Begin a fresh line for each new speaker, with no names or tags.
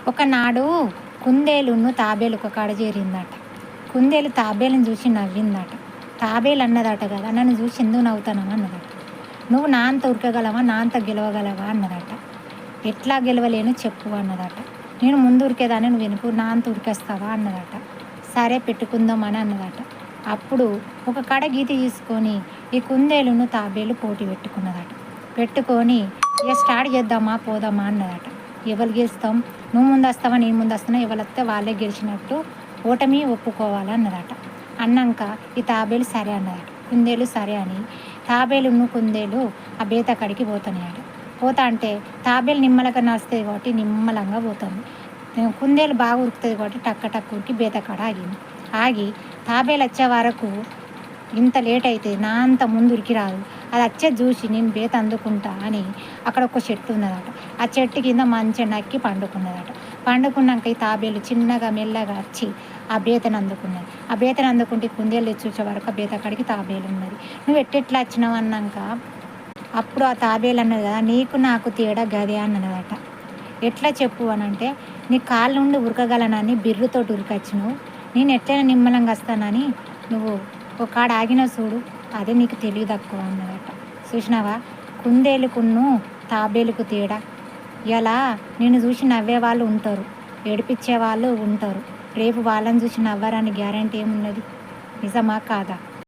ఒకనాడు కుందేలును తాబేలు ఒక కాడ చేరిందట. కుందేలు తాబేలుని చూసి నవ్విందట. తాబేలు అన్నదట కదా, నన్ను చూసి ఎందుకు నవ్వుతానని అన్నదట. నువ్వు నా అంత ఉరకగలవా, నా అంత గెలవగలవా అన్నదట. ఎట్లా గెలవలేను చెప్పు అన్నదట. నేను ముందు ఉరికేదాన్ని, నువ్వు వెనుక నా అంత ఉరికేస్తావా అన్నదట. సరే పెట్టుకుందాం అని అన్నదట. అప్పుడు ఒక కడ గీత తీసుకొని ఈ కుందేలును తాబేలు పోటీ పెట్టుకున్నదట. పెట్టుకొని ఇక స్టార్ట్ చేద్దామా పోదామా అన్నదట. ఎవరు గెలుస్తాం, నువ్వు ముందు వస్తావా నేను ముందు వస్తున్నా, ఎవరు వస్తే వాళ్ళే గెలిచినట్టు ఓటమి ఒప్పుకోవాలి అన్నదట. అన్నాక ఈ తాబేలు సరే అన్నదట. కుందేలు సరే అని తాబేలును కుందేలు ఆ బేత కాడికి పోతున్నాయట. పోతా అంటే తాబేలు నిమ్మలంగా నడుస్తుంది కాబట్టి నిమ్మలంగా పోతుంది. కుందేలు బాగా ఉరుకుతుంది కాబట్టి టక్క టక్క ఉరికి బేత కాడ ఆగింది. ఆగి తాబేలు వచ్చే వరకు ఇంత లేట్ అయితే నా అంత ముందు ఉరికి రాదు, అది వచ్చే చూసి నేను బేత అందుకుంటా అని అక్కడ ఒక చెట్టు ఉన్నదట. ఆ చెట్టు కింద మంచిగా నక్కి పండుకున్నదట. పండుకున్నాక ఈ తాబేలు చిన్నగా మెల్లగా వచ్చి ఆ బేతను అందుకున్నది. ఆ బేతను అందుకుంటే కుందేలు చూసే వరకు ఆ బేత కాడికి తాబేలు ఉన్నది. నువ్వు ఎట్టెట్లా వచ్చినావు అన్నాక అప్పుడు ఆ తాబేలు అన్నది కదా, నీకు నాకు తేడా గదే అన్నదట. ఎట్లా చెప్పు అని అంటే, నీ కాళ్ళ నుండి ఉరకగలనని బిర్రుతోటి ఉరికొచ్చినావు, నేను ఎట్లయినా నిమ్మలంగా వస్తానని నువ్వు ఒక కాడ ఆగిన చూడు, అదే నీకు తెలివి తక్కువ అన్నదట. చూసినావా కుందేలుకును తాబేలుకు తేడా. ఇలా నిన్ను చూసి నవ్వే వాళ్ళు ఉంటారు, ఏడిపించే వాళ్ళు ఉంటారు. రేపు వాళ్ళని చూసి నవ్వరని గ్యారంటీ ఏమున్నది? నిజమా కాదా?